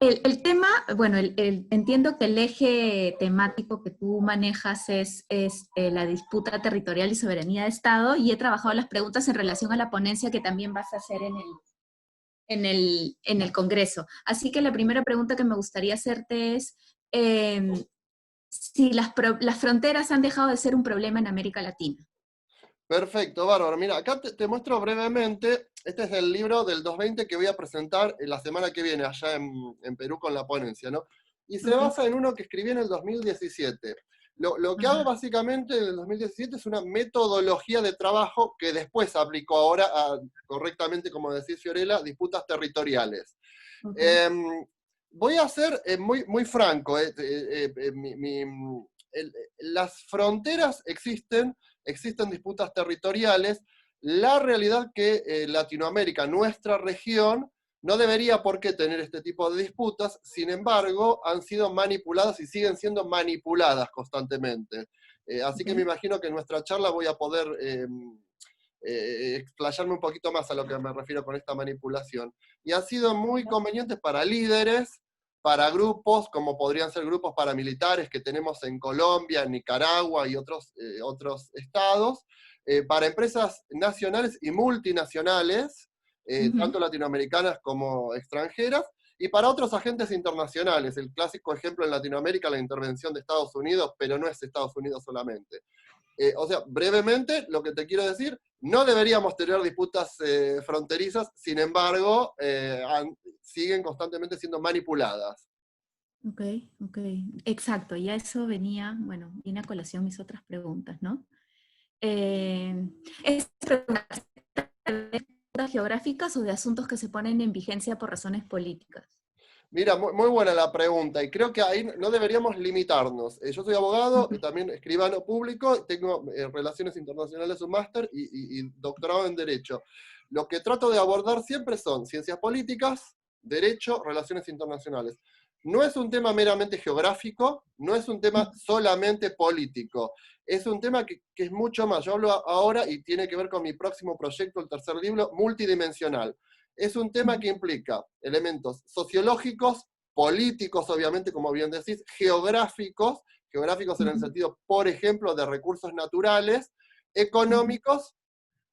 El tema, bueno, entiendo que el eje temático que tú manejas es la disputa territorial y soberanía de Estado, y he trabajado las preguntas en relación a la ponencia que también vas a hacer en el Congreso. Así que la primera pregunta que me gustaría hacerte es si las fronteras han dejado de ser un problema en América Latina. Perfecto, bárbaro. Mira, acá te muestro brevemente, este es el libro del 220 que voy a presentar la semana que viene allá en Perú con la ponencia, ¿no? Y se Ok. basa en uno que escribí en el 2017. Lo que hago Ajá. básicamente en el 2017 es una metodología de trabajo que después aplico ahora a, correctamente, como decís Fiorella, disputas territoriales. Ok. Voy a ser muy, muy franco. Las fronteras existen disputas territoriales. La realidad que Latinoamérica, nuestra región, no debería por qué tener este tipo de disputas, sin embargo, han sido manipuladas y siguen siendo manipuladas constantemente. Así Ok. que me imagino que en nuestra charla voy a poder explayarme un poquito más a lo que me refiero con esta manipulación. Y ha sido muy conveniente para líderes, para grupos, como podrían ser grupos paramilitares que tenemos en Colombia, en Nicaragua y otros estados, para empresas nacionales y multinacionales, Ujú. tanto latinoamericanas como extranjeras, y para otros agentes internacionales. El clásico ejemplo en Latinoamérica, la intervención de Estados Unidos, pero no es Estados Unidos solamente. O sea, brevemente, lo que te quiero decir, no deberíamos tener disputas fronterizas, sin embargo, siguen constantemente siendo manipuladas. Ok, ok. Exacto, ya eso venía, bueno, viene a colación mis otras preguntas, ¿no? ¿Es preguntas geográficas o de asuntos que se ponen en vigencia por razones políticas? Mira, muy buena la pregunta, y creo que ahí no deberíamos limitarnos. Yo soy abogado, Ujú. también escribano público, tengo Relaciones Internacionales, un máster y doctorado en Derecho. Lo que trato de abordar siempre son ciencias políticas, derecho, relaciones internacionales. No es un tema meramente geográfico, no es un tema solamente político, es un tema que es mucho más. Yo hablo ahora y tiene que ver con mi próximo proyecto, el tercer libro, multidimensional. Es un tema que implica elementos sociológicos, políticos, obviamente, como bien decís, geográficos en el Ujú. sentido, por ejemplo, de recursos naturales, Ujú. económicos,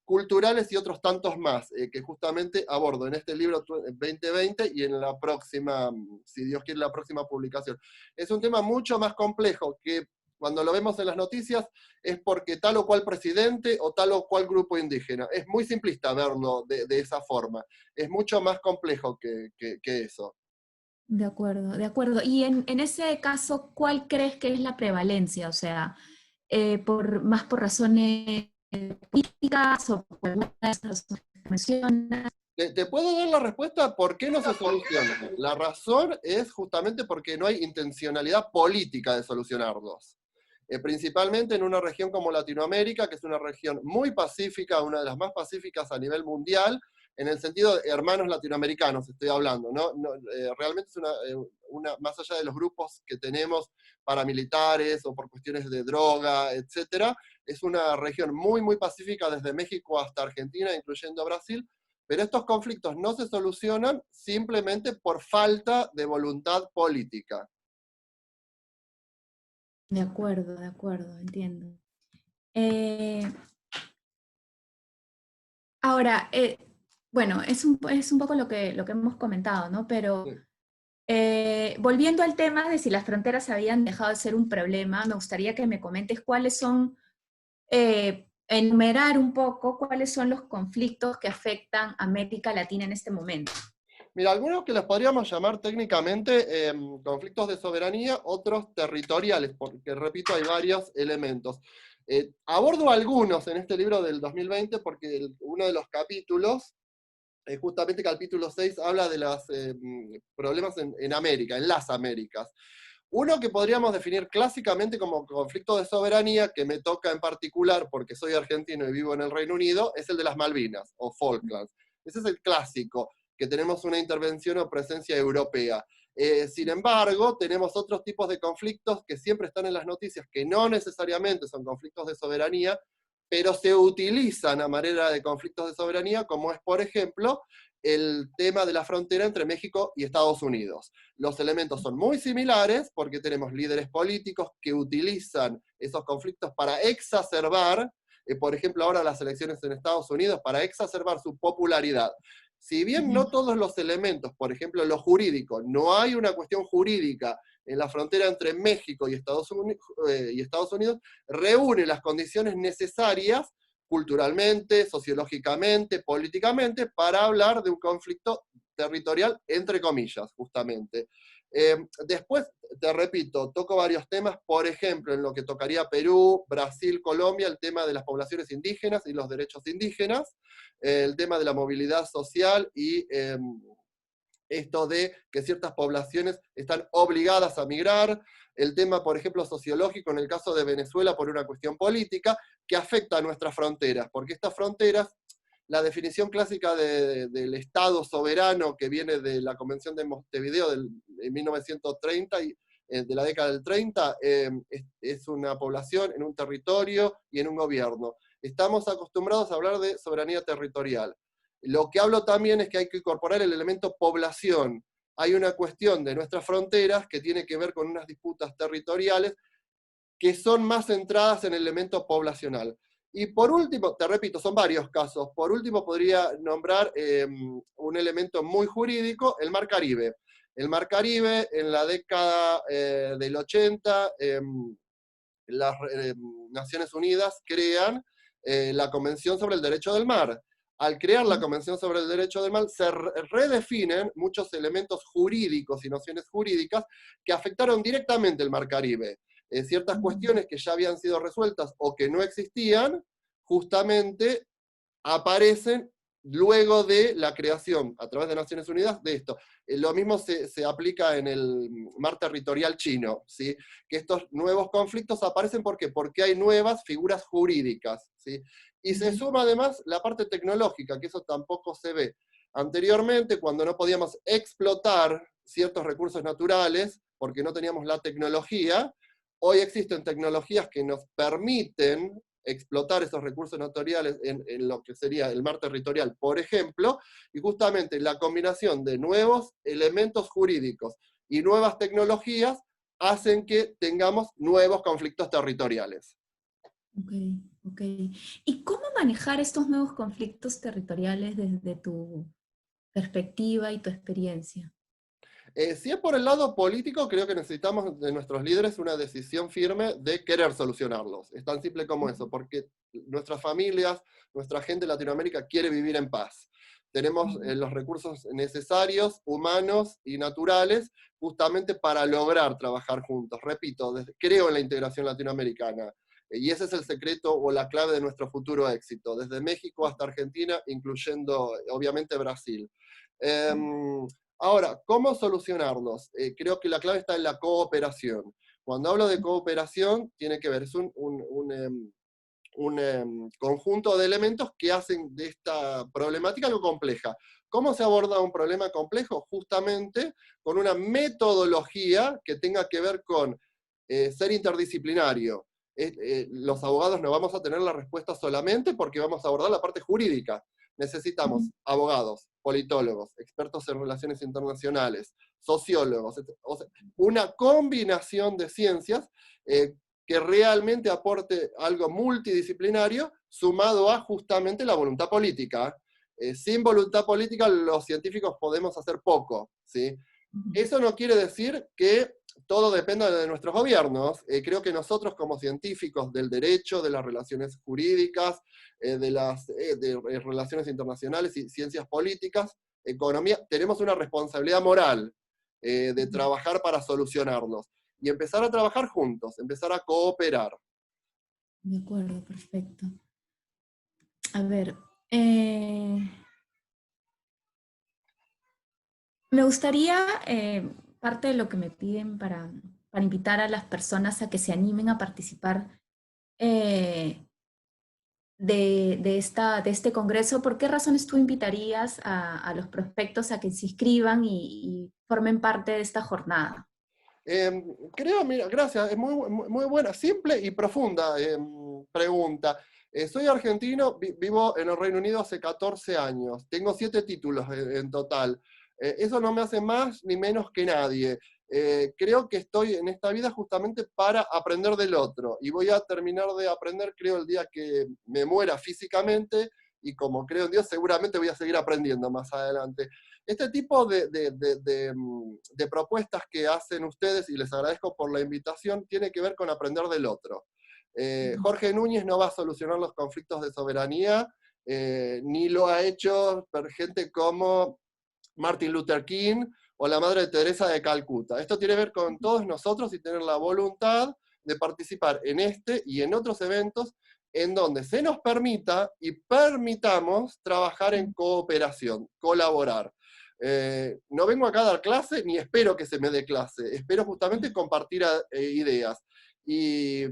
culturales y otros tantos más, que justamente abordo en este libro 2020 y en la próxima, si Dios quiere, la próxima publicación. Es un tema mucho más complejo que cuando lo vemos en las noticias es porque tal o cual presidente o tal o cual grupo indígena. Es muy simplista verlo de esa forma. Es mucho más complejo que eso. De acuerdo, de acuerdo. Y en ese caso, ¿cuál crees que es la prevalencia? O sea, más por razones políticas o por algunas de las razones que mencionas. Te puedo dar la respuesta por qué no se soluciona. La razón es justamente porque no hay intencionalidad política de solucionarlos. Principalmente en una región como Latinoamérica, que es una región muy pacífica, una de las más pacíficas a nivel mundial, en el sentido de hermanos latinoamericanos estoy hablando, ¿no? Realmente es más allá de los grupos que tenemos paramilitares o por cuestiones de droga, etcétera, es una región muy, muy pacífica desde México hasta Argentina, incluyendo Brasil, pero estos conflictos no se solucionan simplemente por falta de voluntad política. De acuerdo, entiendo. Eh, ahora, bueno, es un poco lo que hemos comentado, ¿no? Pero Sí. volviendo al tema de si las fronteras habían dejado de ser un problema, me gustaría que me comentes cuáles son, enumerar un poco cuáles son los conflictos que afectan a América Latina en este momento. Mira, algunos que los podríamos llamar técnicamente conflictos de soberanía, otros territoriales, porque repito, hay varios elementos. Abordo algunos en este libro del 2020 porque uno de los capítulos, justamente capítulo 6, habla de los problemas en América, en las Américas. Uno que podríamos definir clásicamente como conflicto de soberanía, que me toca en particular porque soy argentino y vivo en el Reino Unido, es el de las Malvinas o Falklands. Ese es el clásico, que tenemos una intervención o presencia europea. Sin embargo, tenemos otros tipos de conflictos que siempre están en las noticias, que no necesariamente son conflictos de soberanía, pero se utilizan a manera de conflictos de soberanía, como es, por ejemplo, el tema de la frontera entre México y Estados Unidos. Los elementos son muy similares porque tenemos líderes políticos que utilizan esos conflictos para exacerbar, por ejemplo ahora las elecciones en Estados Unidos, para exacerbar su popularidad. Si bien no todos los elementos, por ejemplo lo jurídico, no hay una cuestión jurídica en la frontera entre México y Estados Unidos, reúne las condiciones necesarias culturalmente, sociológicamente, políticamente, para hablar de un conflicto territorial, entre comillas, justamente. Después, te repito, toco varios temas, por ejemplo, en lo que tocaría Perú, Brasil, Colombia, el tema de las poblaciones indígenas y los derechos indígenas, el tema de la movilidad social y esto de que ciertas poblaciones están obligadas a migrar, el tema, por ejemplo, sociológico en el caso de Venezuela por una cuestión política, que afecta a nuestras fronteras, porque estas fronteras, la definición clásica del Estado soberano que viene de la Convención de Montevideo de 1930 y de la década del 30, es una población en un territorio y en un gobierno. Estamos acostumbrados a hablar de soberanía territorial. Lo que hablo también es que hay que incorporar el elemento población. Hay una cuestión de nuestras fronteras que tiene que ver con unas disputas territoriales que son más centradas en el elemento poblacional. Y por último, te repito, son varios casos. Por último, podría nombrar un elemento muy jurídico, el Mar Caribe. El Mar Caribe, en la década del 80, las Naciones Unidas crean la Convención sobre el Derecho del Mar. Al crear la Convención sobre el Derecho del Mar, se redefinen muchos elementos jurídicos y nociones jurídicas que afectaron directamente el Mar Caribe. Ciertas cuestiones que ya habían sido resueltas o que no existían, justamente aparecen luego de la creación, a través de Naciones Unidas, de esto. Lo mismo se aplica en el mar territorial chino, ¿sí? Que estos nuevos conflictos aparecen, ¿por qué? Porque hay nuevas figuras jurídicas, ¿sí? Y se suma además la parte tecnológica, que eso tampoco se ve. Anteriormente, cuando no podíamos explotar ciertos recursos naturales, porque no teníamos la tecnología, hoy existen tecnologías que nos permiten explotar esos recursos naturales en lo que sería el mar territorial, por ejemplo, y justamente la combinación de nuevos elementos jurídicos y nuevas tecnologías hacen que tengamos nuevos conflictos territoriales. Ok, ok. ¿Y cómo manejar estos nuevos conflictos territoriales desde tu perspectiva y tu experiencia? Si es por el lado político, creo que necesitamos de nuestros líderes una decisión firme de querer solucionarlos. Es tan simple como eso, porque nuestras familias, nuestra gente de Latinoamérica quiere vivir en paz. Tenemos los recursos necesarios, humanos y naturales, justamente para lograr trabajar juntos. Repito, creo en la integración latinoamericana. Y ese es el secreto o la clave de nuestro futuro éxito, desde México hasta Argentina, incluyendo obviamente Brasil. Ahora, ¿cómo solucionarlos? Creo que la clave está en la cooperación. Cuando hablo de cooperación, tiene que ver, es un conjunto de elementos que hacen de esta problemática algo compleja. ¿Cómo se aborda un problema complejo? Justamente con una metodología que tenga que ver con ser interdisciplinario. Los abogados no vamos a tener la respuesta solamente porque vamos a abordar la parte jurídica. Necesitamos abogados, politólogos, expertos en relaciones internacionales, sociólogos, o sea, una combinación de ciencias que realmente aporte algo multidisciplinario sumado a justamente la voluntad política. Sin voluntad política los científicos podemos hacer poco, ¿sí? Eso no quiere decir que todo dependa de nuestros gobiernos. Creo que nosotros como científicos del derecho, de las relaciones jurídicas, de las relaciones internacionales y ciencias políticas, economía, tenemos una responsabilidad moral de trabajar para solucionarlos. Y empezar a trabajar juntos, empezar a cooperar. De acuerdo, perfecto. A ver, me gustaría, parte de lo que me piden para invitar a las personas a que se animen a participar de este congreso, ¿por qué razones tú invitarías a los prospectos a que se inscriban y formen parte de esta jornada? Creo, mira, gracias, es muy buena, simple y profunda pregunta. Soy argentino, vivo en el Reino Unido hace 14 años, tengo 7 títulos en total. Eso no me hace más ni menos que nadie. Creo que estoy en esta vida justamente para aprender del otro, y voy a terminar de aprender, creo, el día que me muera físicamente, y como creo en Dios, seguramente voy a seguir aprendiendo más adelante. Este tipo de propuestas que hacen ustedes, y les agradezco por la invitación, tiene que ver con aprender del otro. Jorge Núñez no va a solucionar los conflictos de soberanía, ni lo ha hecho por gente como Martin Luther King o la Madre Teresa de Calcuta. Esto tiene que ver con todos nosotros y tener la voluntad de participar en este y en otros eventos en donde se nos permita y permitamos trabajar en cooperación, colaborar. No vengo acá a dar clase, ni espero que se me dé clase, espero justamente compartir ideas. Y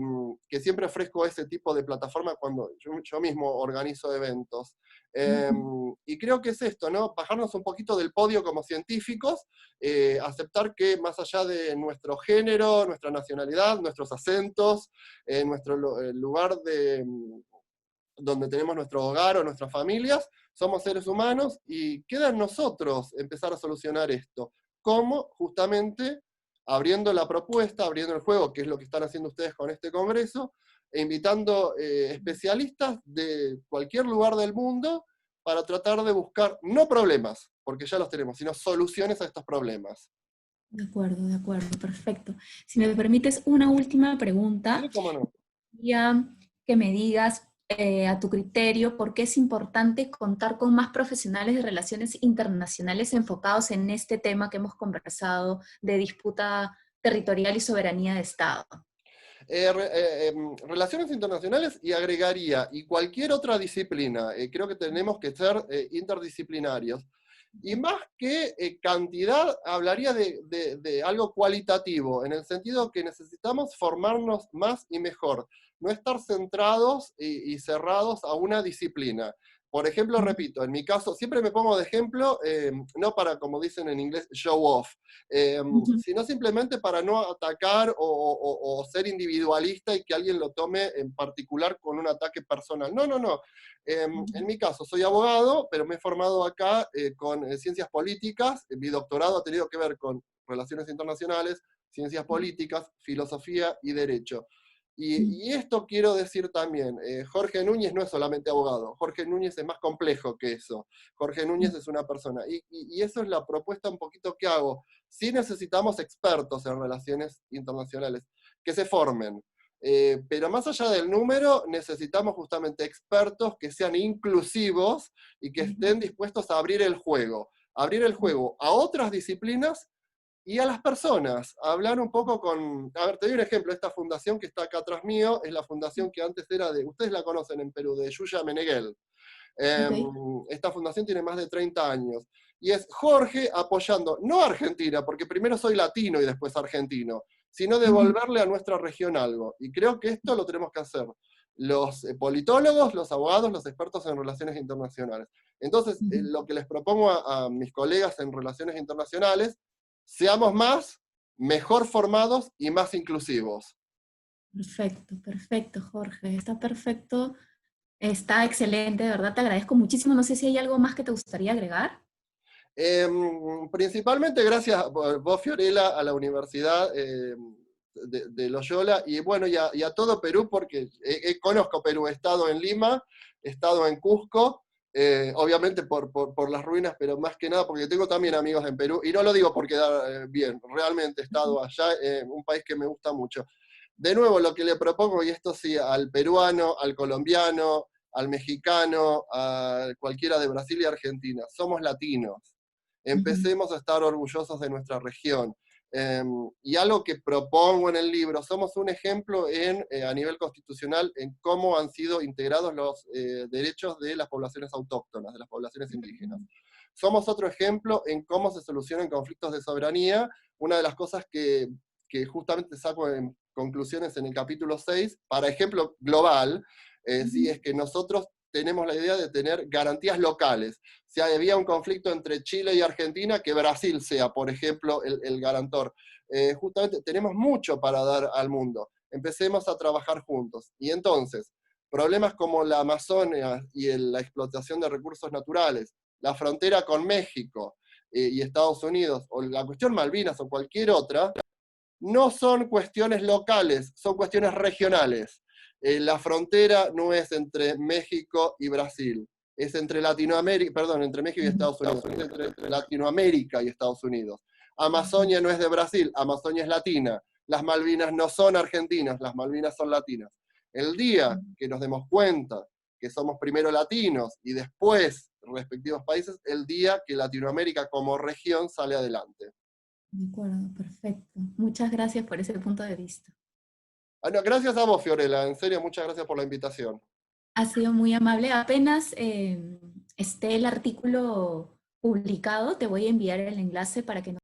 que siempre ofrezco ese tipo de plataforma cuando yo mismo organizo eventos. Y creo que es esto, ¿no? Bajarnos un poquito del podio como científicos, aceptar que más allá de nuestro género, nuestra nacionalidad, nuestros acentos, nuestro lugar donde tenemos nuestro hogar o nuestras familias, somos seres humanos y queda en nosotros empezar a solucionar esto. ¿Cómo? Justamente abriendo la propuesta, abriendo el juego, que es lo que están haciendo ustedes con este congreso, e invitando especialistas de cualquier lugar del mundo para tratar de buscar, no problemas, porque ya los tenemos, sino soluciones a estos problemas. De acuerdo, perfecto. Si me permites una última Sí, pregunta, cómo no. quería que me digas a tu criterio por qué es importante contar con más profesionales de relaciones internacionales enfocados en este tema que hemos conversado de disputa territorial y soberanía de Estado. Relaciones internacionales, y agregaría, y cualquier otra disciplina, creo que tenemos que ser interdisciplinarios. Y más que cantidad, hablaría de algo cualitativo, en el sentido que necesitamos formarnos más y mejor, no estar centrados y cerrados a una disciplina. Por ejemplo, repito, en mi caso, siempre me pongo de ejemplo, no para, como dicen en inglés, show off, sino simplemente para no atacar o ser individualista y que alguien lo tome en particular con un ataque personal. No, no, no. En mi caso, soy abogado, pero me he formado acá con ciencias políticas. Mi doctorado ha tenido que ver con relaciones internacionales, ciencias políticas, filosofía y derecho. Y esto quiero decir también, Jorge Núñez no es solamente abogado, Jorge Núñez es más complejo que eso. Jorge Núñez es una persona. Y eso es la propuesta un poquito que hago. Sí necesitamos expertos en relaciones internacionales, que se formen. Pero más allá del número, necesitamos justamente expertos que sean inclusivos y que estén dispuestos a abrir el juego a otras disciplinas y a las personas, a hablar un poco con... A ver, te doy un ejemplo, esta fundación que está acá atrás mío, es la fundación que antes era de, ustedes la conocen en Perú, de Yuya Meneghel. Okay. Esta fundación tiene más de 30 años. Y es Jorge apoyando, no a Argentina, porque primero soy latino y después argentino, sino devolverle a nuestra región algo. Y creo que esto lo tenemos que hacer los politólogos, los abogados, los expertos en relaciones internacionales. Entonces, lo que les propongo a mis colegas en relaciones internacionales, seamos más, mejor formados y más inclusivos. Perfecto, perfecto, Jorge. Está perfecto. Está excelente, de verdad te agradezco muchísimo. No sé si hay algo más que te gustaría agregar. Principalmente gracias vos, Fiorella, a la Universidad de Loyola, y bueno, y a todo Perú, porque conozco Perú, he estado en Lima, he estado en Cusco, obviamente por las ruinas, pero más que nada porque tengo también amigos en Perú, y no lo digo por quedar bien, realmente he estado allá, un país que me gusta mucho. De nuevo, lo que le propongo, y esto sí, al peruano, al colombiano, al mexicano, a cualquiera de Brasil y Argentina, somos latinos. Empecemos a estar orgullosos de nuestra región. Y algo que propongo en el libro, somos un ejemplo a nivel constitucional en cómo han sido integrados los derechos de las poblaciones autóctonas, de las poblaciones indígenas. Somos otro ejemplo en cómo se solucionan conflictos de soberanía. Una de las cosas que justamente saco en conclusiones en el capítulo 6, para ejemplo global, sí, es que nosotros tenemos la idea de tener garantías locales. Si había un conflicto entre Chile y Argentina, que Brasil sea, por ejemplo, el garantor. Justamente tenemos mucho para dar al mundo. Empecemos a trabajar juntos. Y entonces, problemas como la Amazonia y la explotación de recursos naturales, la frontera con México y Estados Unidos, o la cuestión Malvinas o cualquier otra, no son cuestiones locales, son cuestiones regionales. La frontera no es entre México y Brasil, es entre Latinoamérica, perdón, entre México y Estados Unidos, es entre Latinoamérica y Estados Unidos. Amazonia no es de Brasil, Amazonia es latina. Las Malvinas no son argentinas, las Malvinas son latinas. El día que nos demos cuenta que somos primero latinos y después respectivos países, el día que Latinoamérica como región sale adelante. De acuerdo, perfecto. Muchas gracias por ese punto de vista. No, gracias a vos, Fiorella, en serio, muchas gracias por la invitación. Ha sido muy amable. Apenas esté el artículo publicado, te voy a enviar el enlace para que